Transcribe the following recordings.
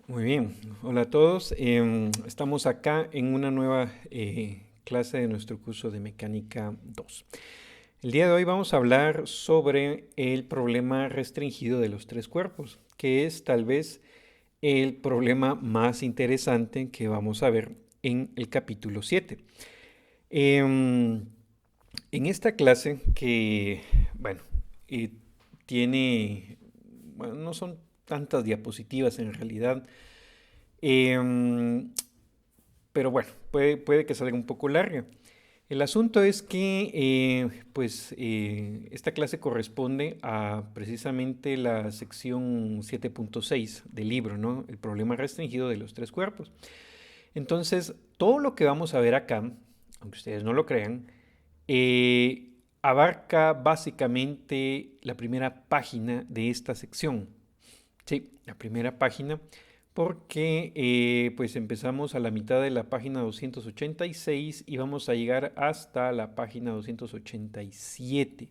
Muy bien, hola a todos. Estamos acá en una nueva clase de nuestro curso de Mecánica 2. El día de hoy vamos a hablar sobre el problema restringido de los tres cuerpos, que es tal vez el problema más interesante que vamos a ver en el capítulo 7. Em, en esta clase que, bueno, eh, tiene, bueno, no son tantas diapositivas en realidad. Em, pero bueno, puede que salga un poco larga. El asunto es que esta clase corresponde a precisamente la sección 7.6 del libro, ¿no? El problema restringido de los tres cuerpos. Entonces, todo lo que vamos a ver acá, aunque ustedes no lo crean, abarca básicamente la primera página de esta sección. Sí, la primera página, porque pues empezamos a la mitad de la página 286 y vamos a llegar hasta la página 287.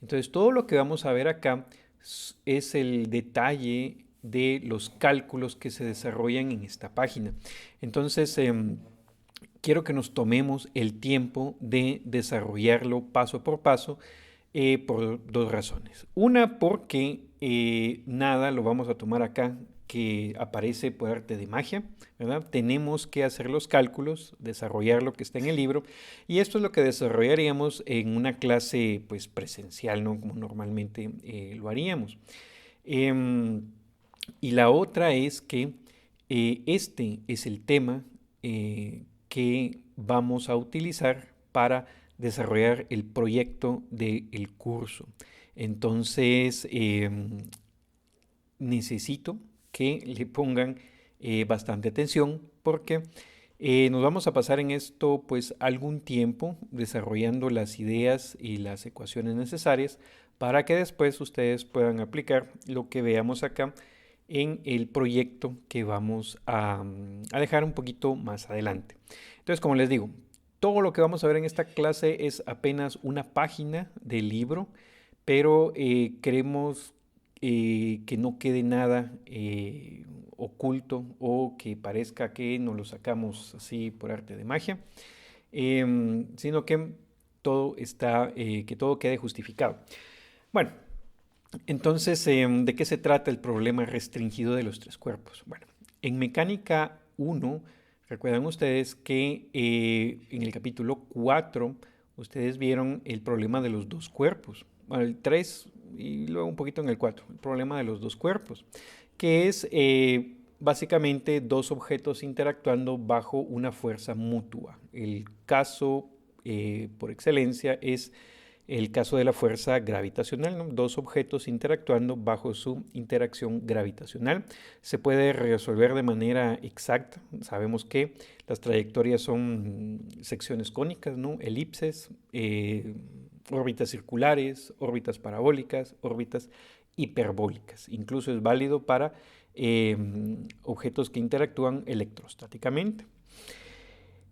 Entonces, todo lo que vamos a ver acá es el detalle de los cálculos que se desarrollan en esta página. Entonces, quiero que nos tomemos el tiempo de desarrollarlo paso por paso por dos razones. Una, porque nada lo vamos a tomar acá que aparece por arte de magia, ¿verdad? Tenemos que hacer los cálculos, desarrollar lo que está en el libro, y esto es lo que desarrollaríamos en una clase pues presencial, ¿no? Como normalmente lo haríamos. Em, y la otra es que este es el tema que vamos a utilizar para desarrollar el proyecto del curso. Entonces, necesito que le pongan bastante atención porque nos vamos a pasar en esto pues algún tiempo desarrollando las ideas y las ecuaciones necesarias para que después ustedes puedan aplicar lo que veamos acá en el proyecto que vamos a dejar un poquito más adelante. Entonces, como les digo, todo lo que vamos a ver en esta clase es apenas una página del libro, pero queremos que no quede nada oculto o que parezca que nos lo sacamos así por arte de magia, sino que todo está, que todo quede justificado. Bueno, entonces, ¿de qué se trata el problema restringido de los tres cuerpos? Bueno, en mecánica 1, recuerdan ustedes que en el capítulo 4 ustedes vieron el problema de los dos cuerpos. Bueno, el 3 y luego un poquito en el 4, el problema de los dos cuerpos, que es básicamente dos objetos interactuando bajo una fuerza mutua. El caso por excelencia es el caso de la fuerza gravitacional, ¿no? Dos objetos interactuando bajo su interacción gravitacional. Se puede resolver de manera exacta. Sabemos que las trayectorias son secciones cónicas, ¿no? Elipses, órbitas circulares, órbitas parabólicas, órbitas hiperbólicas. Incluso es válido para objetos que interactúan electrostáticamente.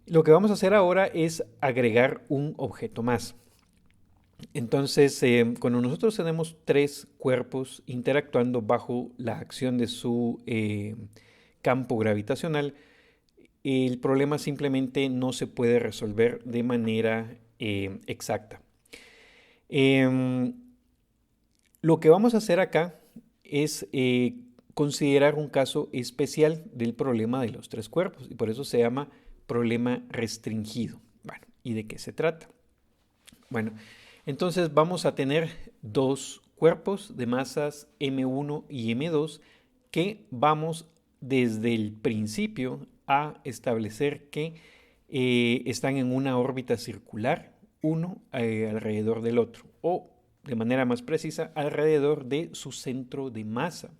Lo que vamos a hacer ahora es agregar un objeto más. Entonces, cuando nosotros tenemos tres cuerpos interactuando bajo la acción de su campo gravitacional, el problema simplemente no se puede resolver de manera exacta. Em, lo que vamos a hacer acá es considerar un caso especial del problema de los tres cuerpos y por eso se llama problema restringido. Bueno, ¿y de qué se trata? Bueno, entonces vamos a tener dos cuerpos de masas M1 y M2 que vamos desde el principio a establecer que están en una órbita circular, uno alrededor del otro, o de manera más precisa, alrededor de su centro de masa.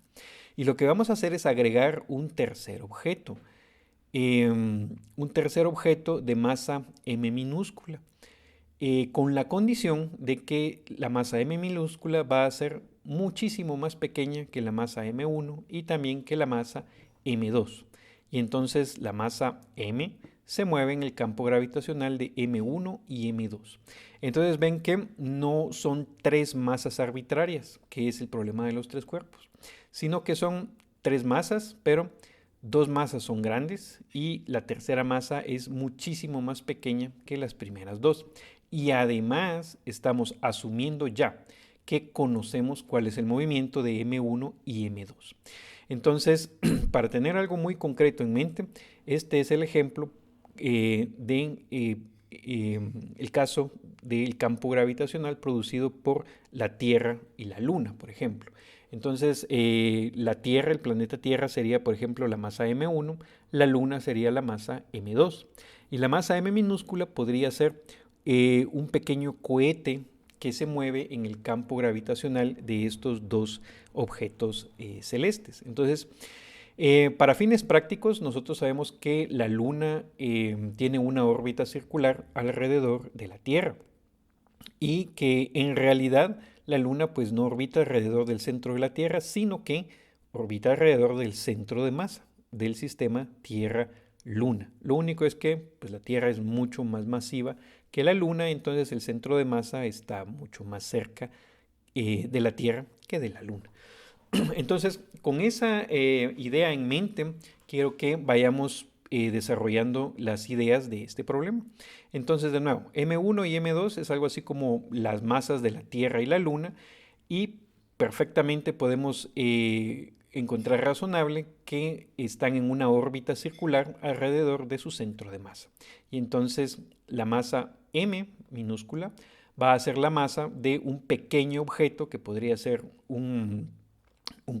Y lo que vamos a hacer es agregar un tercer objeto, un tercer objeto de masa M minúscula con la condición de que la masa M minúscula va a ser muchísimo más pequeña que la masa M1 y también que la masa M2. Y entonces la masa M se mueve en el campo gravitacional de M1 y M2. Entonces ven que no son tres masas arbitrarias, que es el problema de los tres cuerpos, sino que son tres masas, pero dos masas son grandes y la tercera masa es muchísimo más pequeña que las primeras dos. Y además estamos asumiendo ya que conocemos cuál es el movimiento de M1 y M2. Entonces, para tener algo muy concreto en mente, este es el ejemplo el caso del campo gravitacional producido por la Tierra y la Luna, por ejemplo. Entonces, la Tierra, el planeta Tierra sería, por ejemplo, la masa M1, la Luna sería la masa M2. Y la masa M minúscula podría ser un pequeño cohete que se mueve en el campo gravitacional de estos dos objetos celestes. Entonces, para fines prácticos, nosotros sabemos que la Luna tiene una órbita circular alrededor de la Tierra y que en realidad la Luna pues no orbita alrededor del centro de la Tierra, sino que orbita alrededor del centro de masa del sistema Tierra-Luna. Lo único es que pues, la Tierra es mucho más masiva que la Luna, entonces el centro de masa está mucho más cerca de la Tierra que de la Luna. Entonces, con esa idea en mente, quiero que vayamos desarrollando las ideas de este problema. Entonces, de nuevo, M1 y M2 es algo así como las masas de la Tierra y la Luna, y perfectamente podemos encontrar razonable que están en una órbita circular alrededor de su centro de masa. Y entonces la masa M minúscula va a ser la masa de un pequeño objeto que podría ser un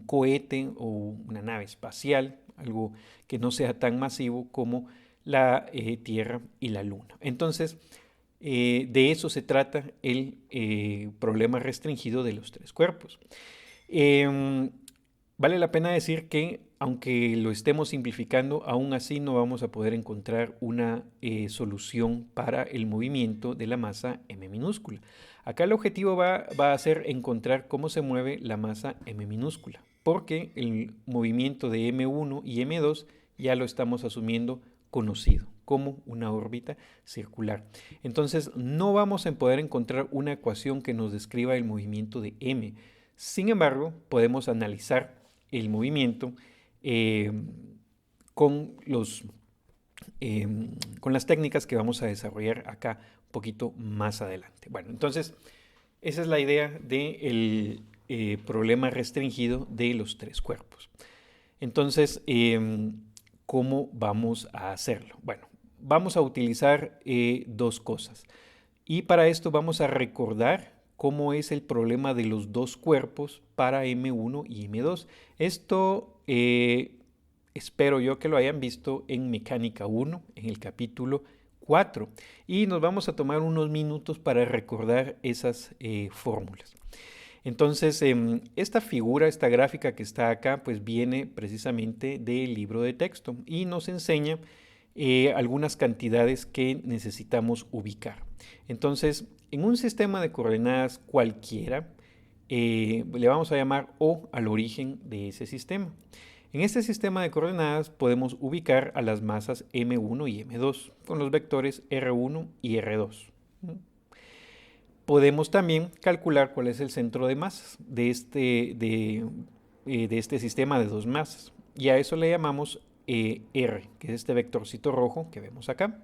cohete o una nave espacial, algo que no sea tan masivo como la Tierra y la Luna. Entonces, de eso se trata el problema restringido de los tres cuerpos. Vale la pena decir que, aunque lo estemos simplificando, aún así no vamos a poder encontrar una solución para el movimiento de la masa M minúscula. Acá el objetivo va a ser encontrar cómo se mueve la masa M minúscula, porque el movimiento de M1 y M2 ya lo estamos asumiendo conocido como una órbita circular. Entonces no vamos a poder encontrar una ecuación que nos describa el movimiento de M. Sin embargo, podemos analizar el movimiento con las técnicas que vamos a desarrollar acá un poquito más adelante. Bueno, entonces esa es la idea del problema restringido de los tres cuerpos. Entonces, ¿cómo vamos a hacerlo? Bueno, vamos a utilizar dos cosas. Y para esto vamos a recordar cómo es el problema de los dos cuerpos para M1 y M2. Esto espero yo que lo hayan visto en Mecánica 1, en el capítulo 4. Y nos vamos a tomar unos minutos para recordar esas fórmulas. Entonces, esta figura, esta gráfica que está acá, pues viene precisamente del libro de texto y nos enseña algunas cantidades que necesitamos ubicar. Entonces, en un sistema de coordenadas cualquiera, le vamos a llamar O al origen de ese sistema. En este sistema de coordenadas podemos ubicar a las masas M1 y M2 con los vectores R1 y R2. Podemos también calcular cuál es el centro de masas de este sistema de dos masas. Y a eso le llamamos R, que es este vectorcito rojo que vemos acá.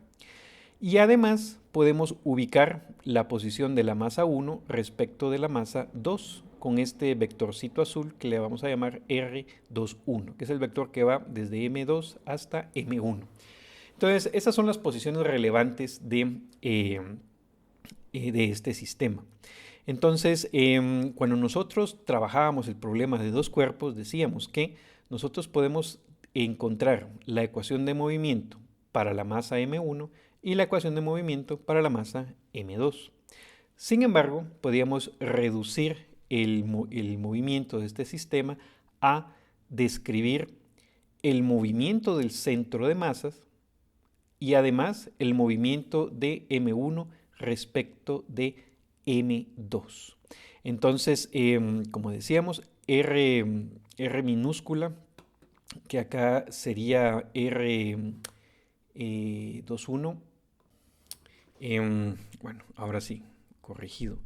Y además podemos ubicar la posición de la masa 1 respecto de la masa 2 con este vectorcito azul que le vamos a llamar R21, que es el vector que va desde M2 hasta M1. Entonces, esas son las posiciones relevantes de este sistema. Entonces, cuando nosotros trabajábamos el problema de dos cuerpos, decíamos que nosotros podemos encontrar la ecuación de movimiento para la masa M1 y la ecuación de movimiento para la masa M2. Sin embargo, podíamos reducir el movimiento de este sistema a describir el movimiento del centro de masas y además el movimiento de M1 respecto de M2. Entonces, como decíamos, R minúscula, que acá sería R21, bueno, ahora sí, corregido.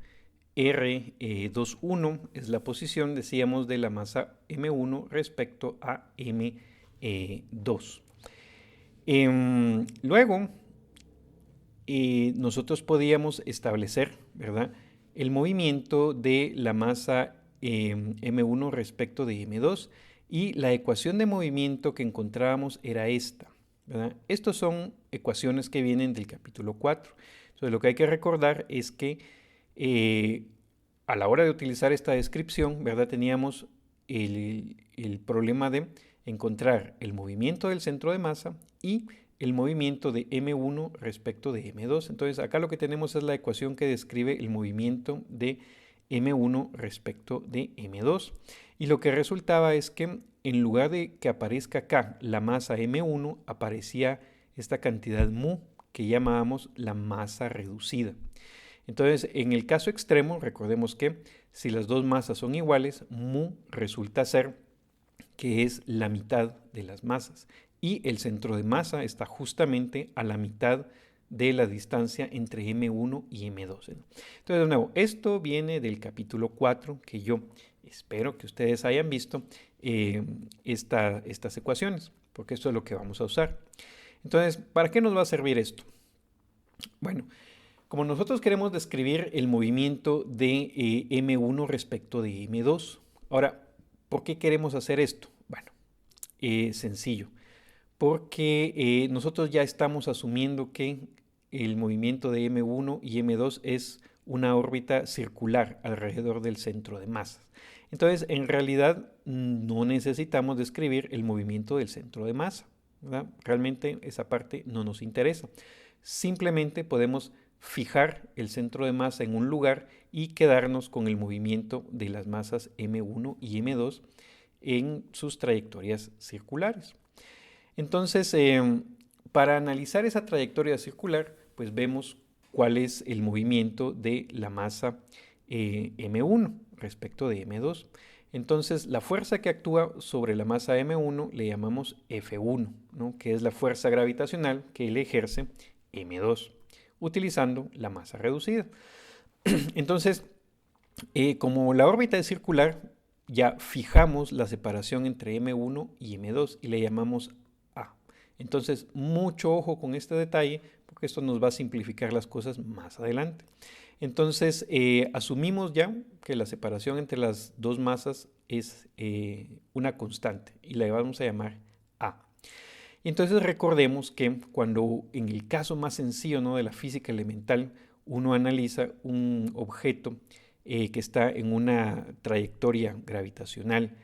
R21 es la posición, decíamos, de la masa M1 respecto a M2. 2. Luego, nosotros podíamos establecer, ¿verdad?, el movimiento de la masa M1 respecto de M2 y la ecuación de movimiento que encontrábamos era esta, ¿verdad? Estas son ecuaciones que vienen del capítulo 4. Entonces, lo que hay que recordar es que a la hora de utilizar esta descripción, ¿verdad?, teníamos el problema de encontrar el movimiento del centro de masa y el movimiento de M1 respecto de M2. Entonces, acá lo que tenemos es la ecuación que describe el movimiento de M1 respecto de M2. Y lo que resultaba es que en lugar de que aparezca acá la masa M1, aparecía esta cantidad mu que llamábamos la masa reducida. Entonces, en el caso extremo, recordemos que si las dos masas son iguales, mu resulta ser que es la mitad de las masas. Y el centro de masa está justamente a la mitad de la distancia entre M1 y M2. Entonces, de nuevo, esto viene del capítulo 4, que yo espero que ustedes hayan visto estas ecuaciones, porque esto es lo que vamos a usar. Entonces, ¿para qué nos va a servir esto? Bueno, como nosotros queremos describir el movimiento de M1 respecto de M2. Ahora, ¿por qué queremos hacer esto? Bueno, sencillo. Porque nosotros ya estamos asumiendo que el movimiento de M1 y M2 es una órbita circular alrededor del centro de masas. Entonces, en realidad, no necesitamos describir el movimiento del centro de masa, ¿verdad? Realmente esa parte no nos interesa. Simplemente podemos fijar el centro de masa en un lugar y quedarnos con el movimiento de las masas M1 y M2 en sus trayectorias circulares. Entonces, para analizar esa trayectoria circular, pues vemos cuál es el movimiento de la masa M1 respecto de M2. Entonces, la fuerza que actúa sobre la masa M1 le llamamos F1, ¿no?, que es la fuerza gravitacional que le ejerce M2, utilizando la masa reducida. Entonces, como la órbita es circular, ya fijamos la separación entre M1 y M2 y le llamamos A. Entonces, mucho ojo con este detalle, porque esto nos va a simplificar las cosas más adelante. Entonces, asumimos ya que la separación entre las dos masas es una constante y la vamos a llamar A. Entonces, recordemos que cuando en el caso más sencillo, ¿no?, de la física elemental, uno analiza un objeto que está en una trayectoria gravitacional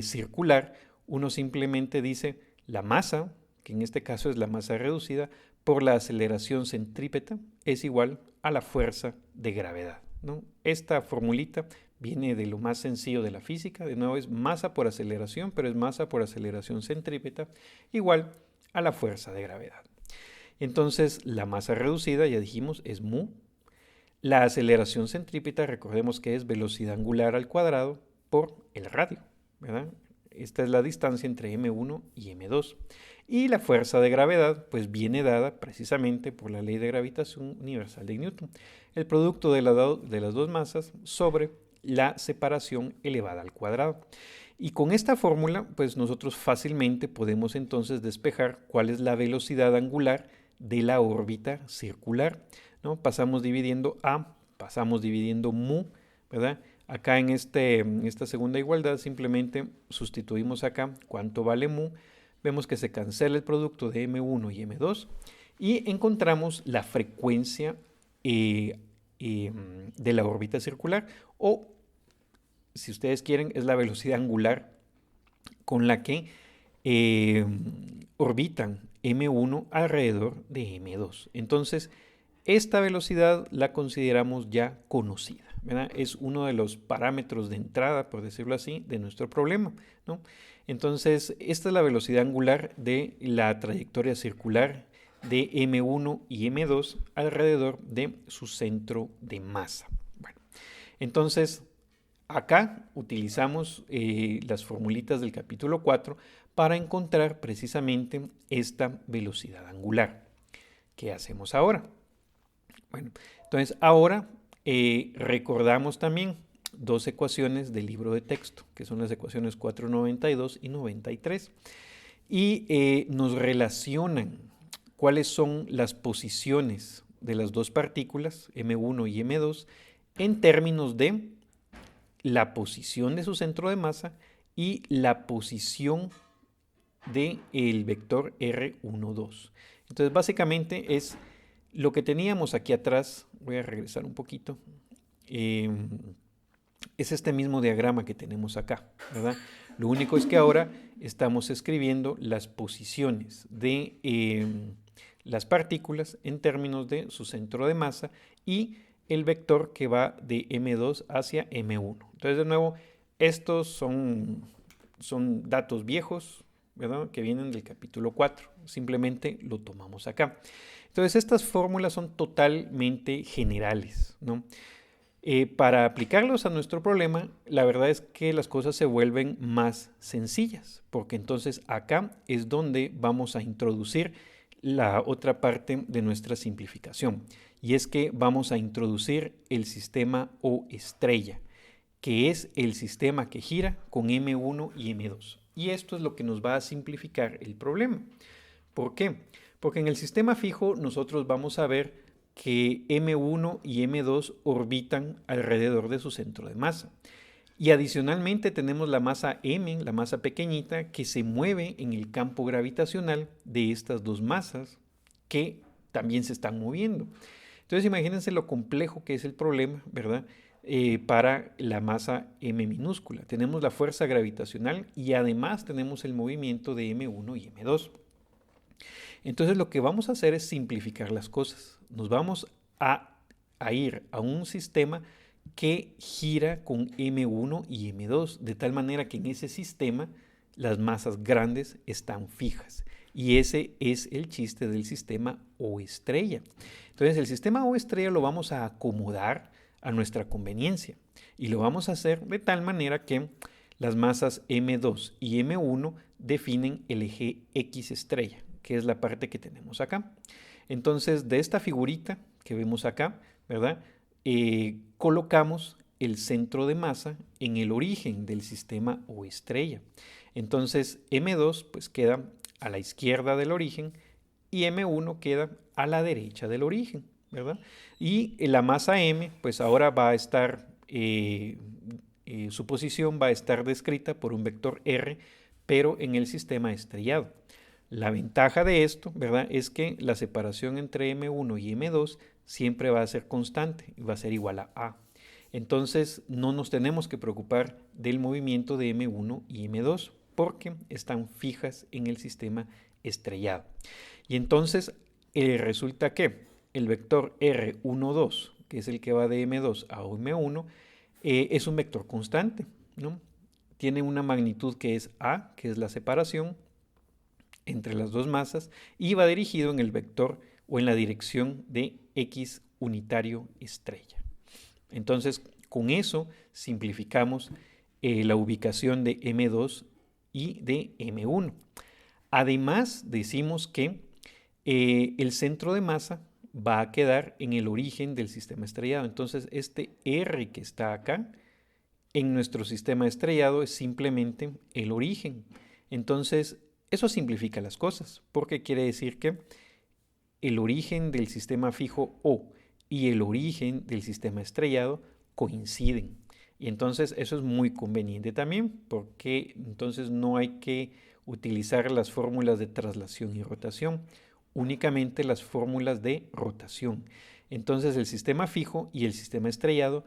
circular, uno simplemente dice la masa, que en este caso es la masa reducida, por la aceleración centrípeta es igual a la fuerza de gravedad, ¿no? Esta formulita viene de lo más sencillo de la física, de nuevo es masa por aceleración, pero es masa por aceleración centrípeta igual a la fuerza de gravedad. Entonces, la masa reducida, ya dijimos, es mu. La aceleración centrípeta, recordemos que es velocidad angular al cuadrado por el radio, ¿verdad? Esta es la distancia entre M1 y M2. Y la fuerza de gravedad, pues viene dada precisamente por la ley de gravitación universal de Newton. El producto de las dos masas sobre la separación elevada al cuadrado. Y con esta fórmula, pues nosotros fácilmente podemos entonces despejar cuál es la velocidad angular de la órbita circular, ¿no? Pasamos dividiendo A, pasamos dividiendo mu, ¿verdad? Acá en esta segunda igualdad simplemente sustituimos acá cuánto vale mu, vemos que se cancela el producto de M1 y M2 y encontramos la frecuencia de la órbita circular, o si ustedes quieren es la velocidad angular con la que orbitan M1 alrededor de M2. Entonces, esta velocidad la consideramos ya conocida, ¿verdad? Es uno de los parámetros de entrada, por decirlo así, de nuestro problema, ¿no? Entonces, esta es la velocidad angular de la trayectoria circular de M1 y M2 alrededor de su centro de masa. Bueno, entonces, acá utilizamos las formulitas del capítulo 4 para encontrar precisamente esta velocidad angular. ¿Qué hacemos ahora? Bueno, entonces ahora recordamos también dos ecuaciones del libro de texto, que son las ecuaciones 492 y 93. y nos relacionan cuáles son las posiciones de las dos partículas, M1 y M2, en términos de la posición de su centro de masa y la posición del vector R12. Entonces, básicamente es lo que teníamos aquí atrás. Voy a regresar un poquito. Es este mismo diagrama que tenemos acá, ¿verdad? Lo único es que ahora estamos escribiendo las posiciones de las partículas en términos de su centro de masa y el vector que va de M2 hacia M1. Entonces, de nuevo, estos son datos viejos, ¿verdad? Que vienen del capítulo 4. Simplemente lo tomamos acá. Entonces, estas fórmulas son totalmente generales, ¿no? Para aplicarlos a nuestro problema, la verdad es que las cosas se vuelven más sencillas, porque entonces acá es donde vamos a introducir la otra parte de nuestra simplificación, y es que vamos a introducir el sistema O estrella, que es el sistema que gira con M1 y M2. Y esto es lo que nos va a simplificar el problema. ¿Por qué? Porque en el sistema fijo nosotros vamos a ver que M1 y M2 orbitan alrededor de su centro de masa. Y adicionalmente tenemos la masa M, la masa pequeñita, que se mueve en el campo gravitacional de estas dos masas que también se están moviendo. Entonces imagínense lo complejo que es el problema, ¿verdad? Para la masa M minúscula. Tenemos la fuerza gravitacional y además tenemos el movimiento de M1 y M2. Entonces lo que vamos a hacer es simplificar las cosas. Nos vamos a ir a un sistema que gira con M1 y M2, de tal manera que en ese sistema las masas grandes están fijas. Y ese es el chiste del sistema O estrella. Entonces el sistema O estrella lo vamos a acomodar a nuestra conveniencia y lo vamos a hacer de tal manera que las masas M2 y M1 definen el eje X estrella, que es la parte que tenemos acá. Entonces, de esta figurita que vemos acá, ¿verdad? Colocamos el centro de masa en el origen del sistema O estrella. Entonces, M2 pues queda a la izquierda del origen y M1 queda a la derecha del origen, ¿verdad? Y la masa M pues ahora va a estar, su posición va a estar descrita por un vector R, pero en el sistema estrellado. La ventaja de esto, ¿verdad?, es que la separación entre M1 y M2 siempre va a ser constante y va a ser igual a A. Entonces no nos tenemos que preocupar del movimiento de M1 y M2 porque están fijas en el sistema estrellado. Y entonces resulta que el vector R12, que es el que va de M2 a M1, es un vector constante, ¿no? Tiene una magnitud que es A, que es la separación entre las dos masas, y va dirigido en el vector o en la dirección de X unitario estrella. Entonces, con eso simplificamos la ubicación de M2 y de M1. Además, decimos que el centro de masa va a quedar en el origen del sistema estrellado. Entonces, este R que está acá en nuestro sistema estrellado es simplemente el origen. Entonces, eso simplifica las cosas, porque quiere decir que el origen del sistema fijo O y el origen del sistema estrellado coinciden. Y entonces eso es muy conveniente también, porque entonces no hay que utilizar las fórmulas de traslación y rotación, únicamente las fórmulas de rotación. Entonces el sistema fijo y el sistema estrellado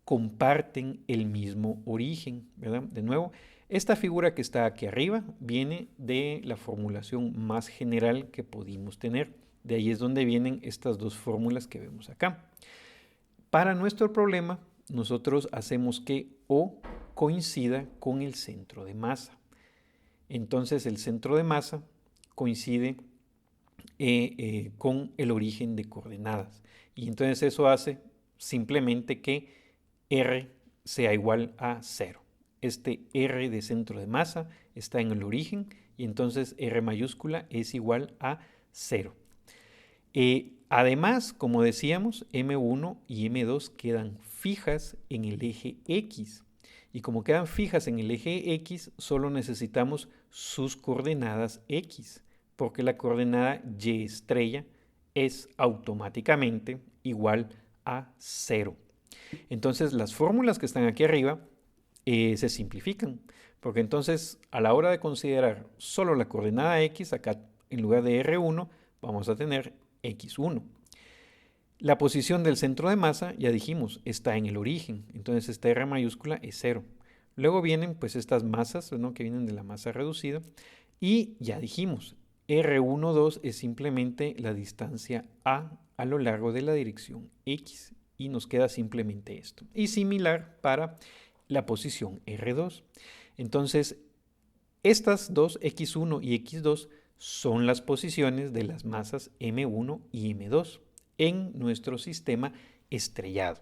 comparten el mismo origen, ¿verdad? De nuevo, esta figura que está aquí arriba viene de la formulación más general que pudimos tener. De ahí es donde vienen estas dos fórmulas que vemos acá. Para nuestro problema, nosotros hacemos que O coincida con el centro de masa. Entonces el centro de masa coincide con el origen de coordenadas. Y entonces eso hace simplemente que R sea igual a 0. Este R de centro de masa está en el origen y entonces R mayúscula es igual a 0. Además, como decíamos, M1 y M2 quedan fijas en el eje X. Y como quedan fijas en el eje X, solo necesitamos sus coordenadas X, porque la coordenada Y estrella es automáticamente igual a 0. Entonces las fórmulas que están aquí arriba se simplifican, porque entonces a la hora de considerar solo la coordenada X, acá en lugar de R1 vamos a tener X1. La posición del centro de masa, ya dijimos, está en el origen, entonces esta R mayúscula es 0. Luego vienen pues estas masas, ¿no?, que vienen de la masa reducida, y ya dijimos, R12 es simplemente la distancia a lo largo de la dirección X, y nos queda simplemente esto. Y similar para la posición R2. Entonces, estas dos, X1 y X2, son las posiciones de las masas M1 y M2 en nuestro sistema estrellado.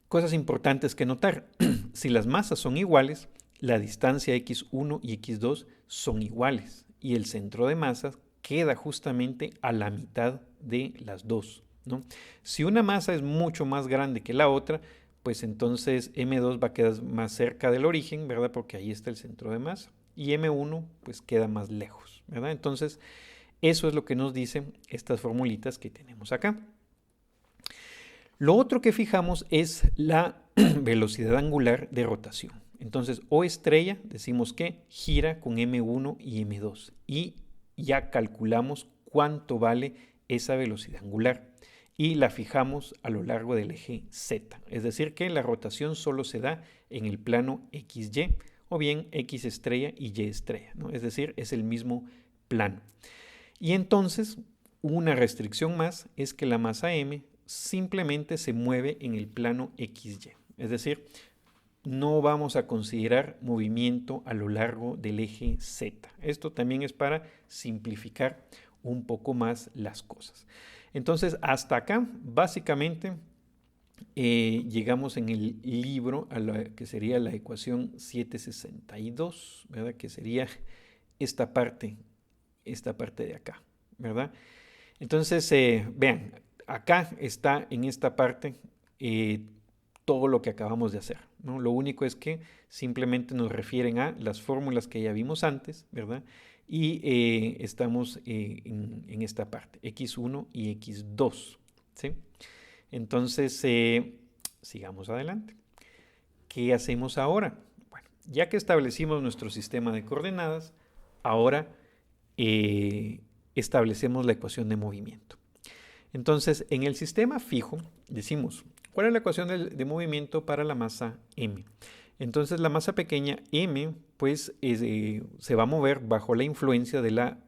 Cosas importantes que notar. Si las masas son iguales, la distancia X1 y X2 son iguales y el centro de masa queda justamente a la mitad de las dos, ¿no? Si una masa es mucho más grande que la otra, pues entonces M2 va a quedar más cerca del origen, ¿verdad? Porque ahí está el centro de masa. Y M1 pues queda más lejos, ¿verdad? Entonces eso es lo que nos dicen estas formulitas que tenemos acá. Lo otro que fijamos es la velocidad angular de rotación. Entonces, O estrella decimos que gira con M1 y M2 y ya calculamos cuánto vale esa velocidad angular y la fijamos a lo largo del eje Z. Es decir, que la rotación solo se da en el plano XY o bien X estrella y Y estrella, ¿no? Es decir, es el mismo plano. Y entonces, una restricción más es que la masa M simplemente se mueve en el plano XY. Es decir, no vamos a considerar movimiento a lo largo del eje Z. Esto también es para simplificar un poco más las cosas. Entonces, hasta acá, básicamente, llegamos en el libro a lo que sería la ecuación 762, ¿verdad? Que sería esta parte de acá, ¿verdad? Entonces, vean, acá está en esta parte todo lo que acabamos de hacer, ¿no? Lo único es que simplemente nos refieren a las fórmulas que ya vimos antes, ¿verdad? Y estamos en esta parte, X1 y X2, ¿sí? Entonces, sigamos adelante. ¿Qué hacemos ahora? Bueno, ya que establecimos nuestro sistema de coordenadas, ahora establecemos la ecuación de movimiento. Entonces, en el sistema fijo, decimos, ¿cuál es la ecuación de movimiento para la masa M? Entonces, la masa pequeña M, pues, se va a mover bajo la influencia de la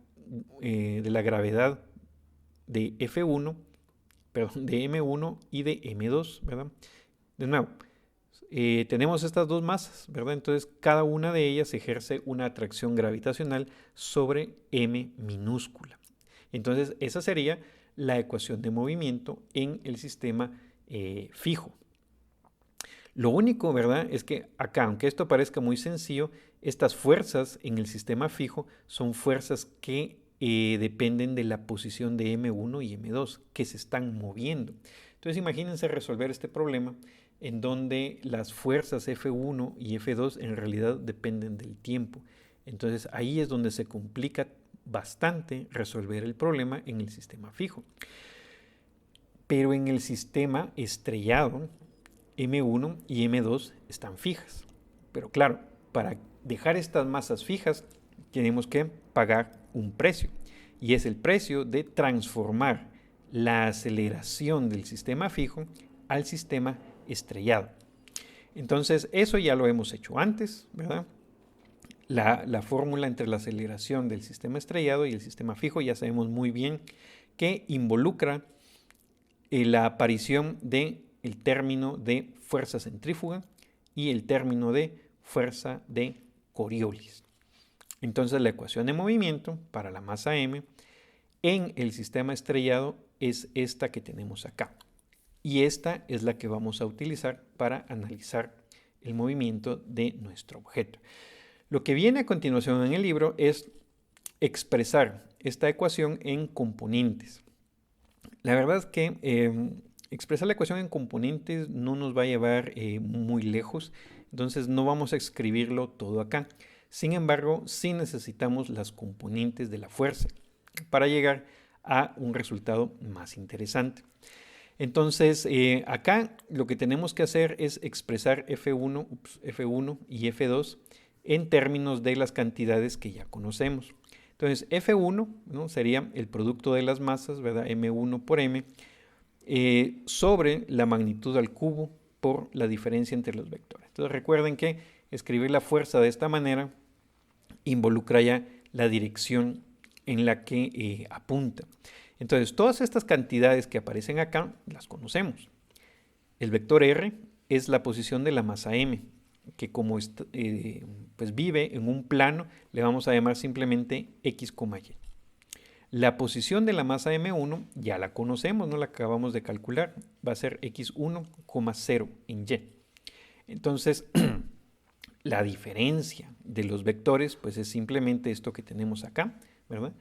gravedad de F1, perdón, de M1 y de M2, ¿verdad? De nuevo, tenemos estas dos masas, ¿verdad? Entonces, cada una de ellas ejerce una atracción gravitacional sobre M minúscula. Entonces, esa sería la ecuación de movimiento en el sistema fijo. Lo único, ¿verdad?, es que acá, aunque esto parezca muy sencillo, estas fuerzas en el sistema fijo son fuerzas que dependen de la posición de M1 y M2, que se están moviendo. Entonces, imagínense resolver este problema en donde las fuerzas F1 y F2 en realidad dependen del tiempo. Entonces, ahí es donde se complica bastante resolver el problema en el sistema fijo. Pero en el sistema estrellado, M1 y M2 están fijas. Pero claro, para dejar estas masas fijas, tenemos que pagar un precio. Y es el precio de transformar la aceleración del sistema fijo al sistema estrellado. Entonces, eso ya lo hemos hecho antes, ¿verdad? La fórmula entre la aceleración del sistema estrellado y el sistema fijo ya sabemos muy bien que involucra la aparición del término de fuerza centrífuga y el término de fuerza de Coriolis. Entonces la ecuación de movimiento para la masa M en el sistema estrellado es esta que tenemos acá. Y esta es la que vamos a utilizar para analizar el movimiento de nuestro objeto. Lo que viene a continuación en el libro es expresar esta ecuación en componentes. La verdad es que expresar la ecuación en componentes no nos va a llevar muy lejos, entonces no vamos a escribirlo todo acá, Sin embargo, sí necesitamos las componentes de la fuerza para llegar a un resultado más interesante. Entonces, acá lo que tenemos que hacer es expresar F1 y F2 en términos de las cantidades que ya conocemos. Entonces, F1, ¿no?, sería el producto de las masas, ¿verdad? M1 por M, sobre la magnitud al cubo por la diferencia entre los vectores. Entonces, recuerden que escribir la fuerza de esta manera involucra ya la dirección en la que apunta. Entonces, todas estas cantidades que aparecen acá las conocemos. El vector R es la posición de la masa M, que como pues vive en un plano, le vamos a llamar simplemente X, Y. La posición de la masa M1 ya la conocemos, no la acabamos de calcular, va a ser X1, 0 en Y. Entonces, la diferencia de los vectores pues es simplemente esto que tenemos acá, ¿verdad?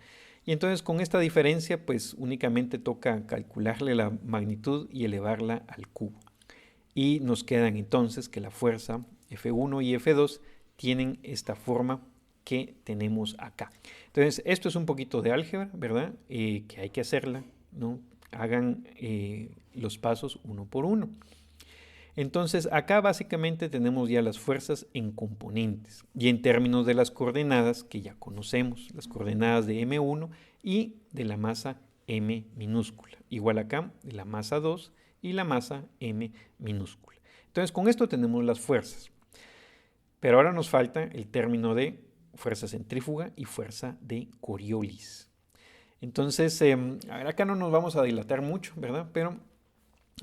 Y entonces con esta diferencia pues únicamente toca calcularle la magnitud y elevarla al cubo. Y nos quedan entonces que la fuerza F1 y F2 tienen esta forma que tenemos acá. Entonces esto es un poquito de álgebra, ¿verdad? Que hay que hacerla, ¿no? Hagan los pasos uno por uno. Entonces acá básicamente tenemos ya las fuerzas en componentes y en términos de las coordenadas que ya conocemos, las coordenadas de M1 y de la masa M minúscula, igual acá de la masa 2 y la masa M minúscula. Entonces con esto tenemos las fuerzas, pero ahora nos falta el término de fuerza centrífuga y fuerza de Coriolis. Entonces, acá no nos vamos a dilatar mucho, ¿verdad? Pero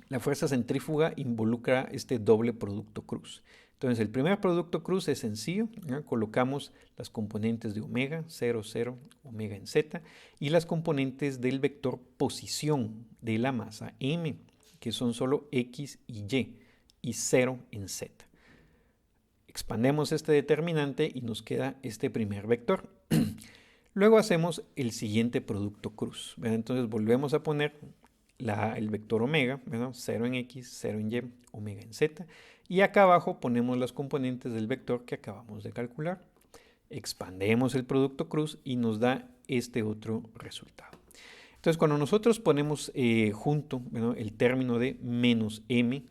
la fuerza centrífuga involucra este doble producto cruz. Entonces, el primer producto cruz es sencillo, ¿no? Colocamos las componentes de omega, 0, 0, omega en z, y las componentes del vector posición de la masa m, que son solo x y 0 en z. Expandemos este determinante y nos queda este primer vector. Luego hacemos el siguiente producto cruz, ¿verdad? Entonces volvemos a poner el vector omega, ¿verdad? 0 en x, 0 en y, omega en z. Y acá abajo ponemos las componentes del vector que acabamos de calcular. Expandemos el producto cruz y nos da este otro resultado. Entonces cuando nosotros ponemos junto, ¿verdad?, el término de menos m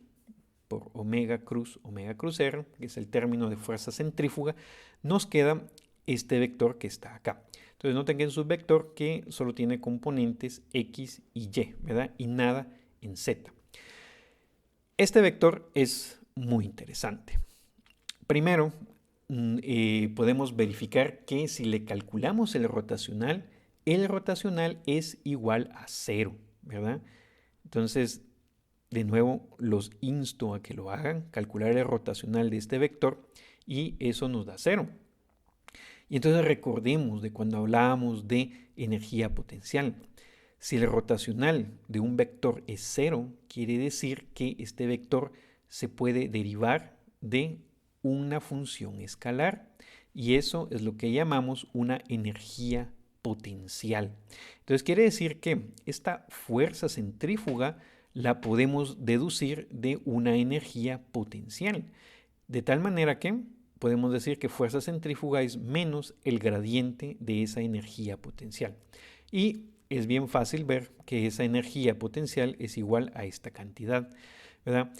por omega cruz r, que es el término de fuerza centrífuga, nos queda este vector que está acá. Entonces noten que en su vector que solo tiene componentes x y y, ¿verdad? Y nada en z. Este vector es muy interesante. Primero, podemos verificar que si le calculamos el rotacional es igual a 0, ¿verdad? Entonces, de nuevo, los insto a que lo hagan, calcular el rotacional de este vector, y eso nos da 0. Y entonces recordemos de cuando hablábamos de energía potencial. Si el rotacional de un vector es 0, quiere decir que este vector se puede derivar de una función escalar. Y eso es lo que llamamos una energía potencial. Entonces quiere decir que esta fuerza centrífuga la podemos deducir de una energía potencial. De tal manera que podemos decir que fuerza centrífuga es menos el gradiente de esa energía potencial. Y es bien fácil ver que esa energía potencial es igual a esta cantidad, ¿verdad?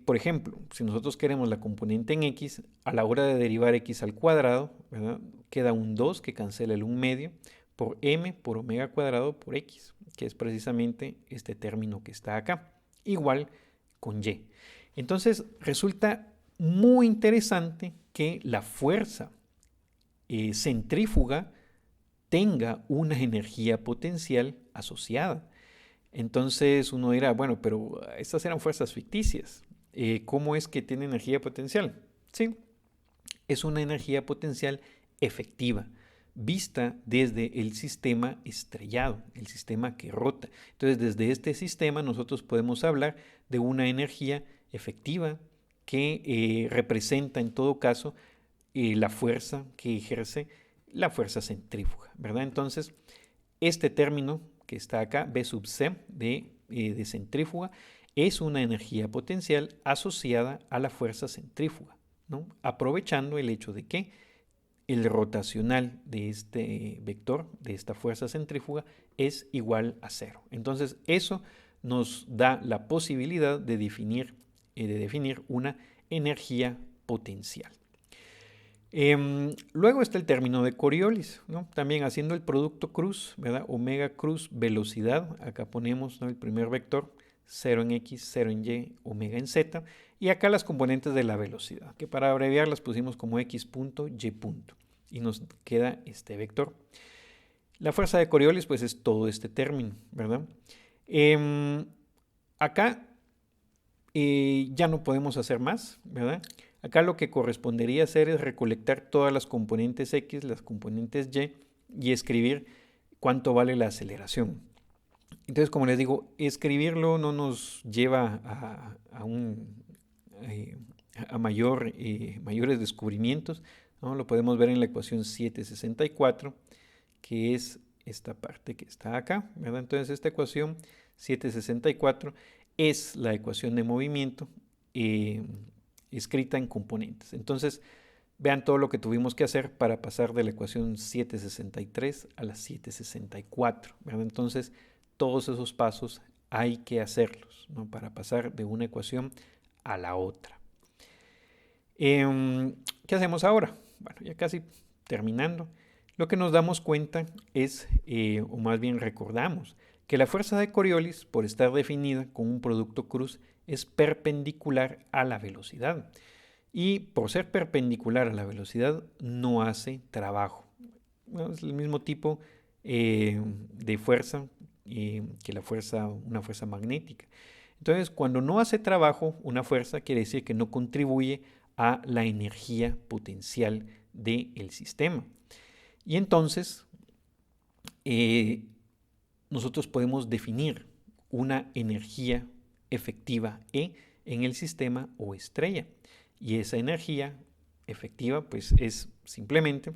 Por ejemplo, si nosotros queremos la componente en x, a la hora de derivar x al cuadrado, ¿verdad?, queda un 2 que cancela el 1 medio por m por omega cuadrado por x, que es precisamente este término que está acá, igual con y. Entonces resulta muy interesante que la fuerza centrífuga tenga una energía potencial asociada. Entonces uno dirá, bueno, pero estas eran fuerzas ficticias. ¿Cómo es que tiene energía potencial? Sí, es una energía potencial efectiva, vista desde el sistema estrellado, el sistema que rota. Entonces, desde este sistema nosotros podemos hablar de una energía efectiva que representa en todo caso la fuerza que ejerce la fuerza centrífuga, ¿verdad? Entonces, este término que está acá, B sub C de centrífuga, es una energía potencial asociada a la fuerza centrífuga, ¿no?, aprovechando el hecho de que el rotacional de este vector, de esta fuerza centrífuga, es igual a 0. Entonces eso nos da la posibilidad de definir una energía potencial. Luego está el término de Coriolis, ¿no? También haciendo el producto cruz, ¿verdad? Omega cruz velocidad, acá ponemos, ¿no?, el primer vector, 0 en X, 0 en Y, omega en Z, y acá las componentes de la velocidad, que para abreviar las pusimos como X punto, Y punto, y nos queda este vector. La fuerza de Coriolis pues es todo este término, ¿verdad? Acá ya no podemos hacer más, ¿verdad? Acá lo que correspondería hacer es recolectar todas las componentes X, las componentes y escribir cuánto vale la aceleración. Entonces, como les digo, escribirlo no nos lleva a mayores descubrimientos, ¿no? Lo podemos ver en la ecuación 764, que es esta parte que está acá, ¿verdad? Entonces, esta ecuación 764 es la ecuación de movimiento escrita en componentes. Entonces, vean todo lo que tuvimos que hacer para pasar de la ecuación 763 a la 764, ¿verdad? Entonces, todos esos pasos hay que hacerlos, ¿no?, para pasar de una ecuación a la otra. ¿Qué hacemos ahora? Bueno, ya casi terminando. Lo que nos damos cuenta es, o más bien recordamos, que la fuerza de Coriolis, por estar definida con un producto cruz, es perpendicular a la velocidad. Y por ser perpendicular a la velocidad, no hace trabajo. Bueno, es el mismo tipo de fuerza que una fuerza magnética. Entonces, cuando no hace trabajo una fuerza, quiere decir que no contribuye a la energía potencial del sistema. Y entonces, nosotros podemos definir una energía efectiva E en el sistema o estrella. Y esa energía efectiva pues es simplemente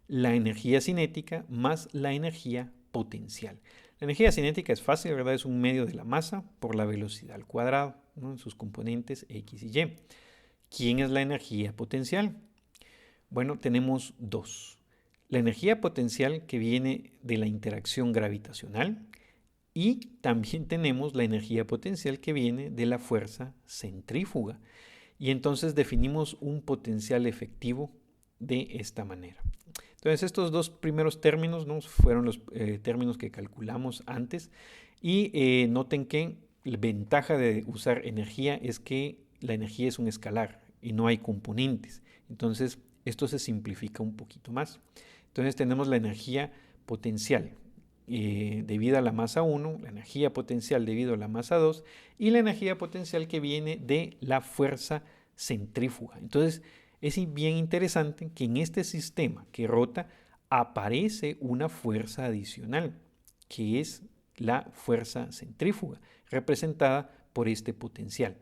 la energía cinética más la energía potencial. La energía cinética es fácil, ¿verdad? Es un medio de la masa por la velocidad al cuadrado, ¿no?, en sus componentes X y Y. ¿Quién es la energía potencial? Bueno, tenemos dos. La energía potencial que viene de la interacción gravitacional y también tenemos la energía potencial que viene de la fuerza centrífuga. Y entonces definimos un potencial efectivo de esta manera. Entonces estos dos primeros términos, ¿no?, fueron los términos que calculamos antes. Y noten que la ventaja de usar energía es que la energía es un escalar y no hay componentes. Entonces esto se simplifica un poquito más. Entonces tenemos la energía potencial debido a la masa 1, la energía potencial debido a la masa 2 y la energía potencial que viene de la fuerza centrífuga. Entonces es bien interesante que en este sistema que rota aparece una fuerza adicional, que es la fuerza centrífuga, representada por este potencial.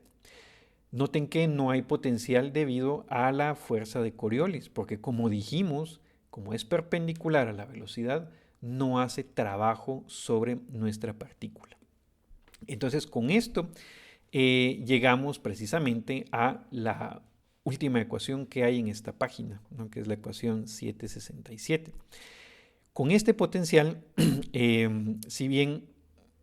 Noten que no hay potencial debido a la fuerza de Coriolis, porque como dijimos, como es perpendicular a la velocidad, no hace trabajo sobre nuestra partícula. Entonces, con esto llegamos precisamente a la última ecuación que hay en esta página, ¿no?, que es la ecuación 767. Con este potencial, si bien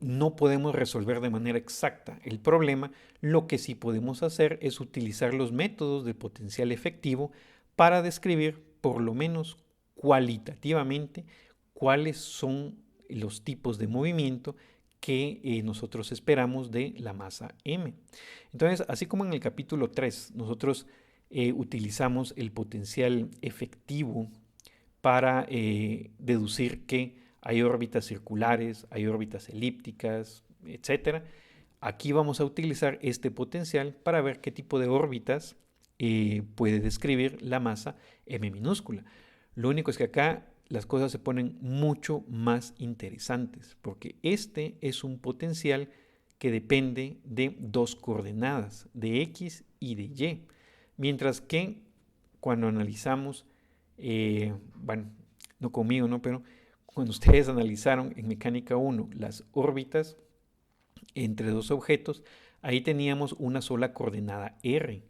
no podemos resolver de manera exacta el problema, lo que sí podemos hacer es utilizar los métodos de potencial efectivo para describir, por lo menos cualitativamente, cuáles son los tipos de movimiento que nosotros esperamos de la masa m. Entonces, así como en el capítulo 3 nosotros utilizamos el potencial efectivo para deducir que hay órbitas circulares, hay órbitas elípticas, etc. Aquí vamos a utilizar este potencial para ver qué tipo de órbitas puede describir la masa m minúscula. Lo único es que acá las cosas se ponen mucho más interesantes, porque este es un potencial que depende de dos coordenadas, de X y de Y, mientras que cuando analizamos, bueno, no conmigo, ¿no?, pero cuando ustedes analizaron en mecánica 1 las órbitas entre dos objetos, ahí teníamos una sola coordenada R.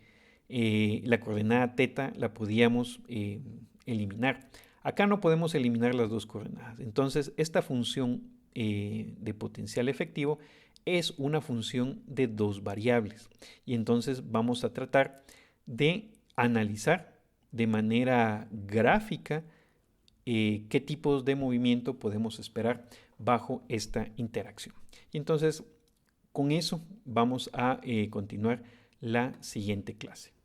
La coordenada teta la podíamos eliminar. Acá no podemos eliminar las dos coordenadas. Entonces, esta función de potencial efectivo es una función de dos variables. Y entonces vamos a tratar de analizar de manera gráfica qué tipos de movimiento podemos esperar bajo esta interacción. Y entonces, con eso vamos a continuar la siguiente clase.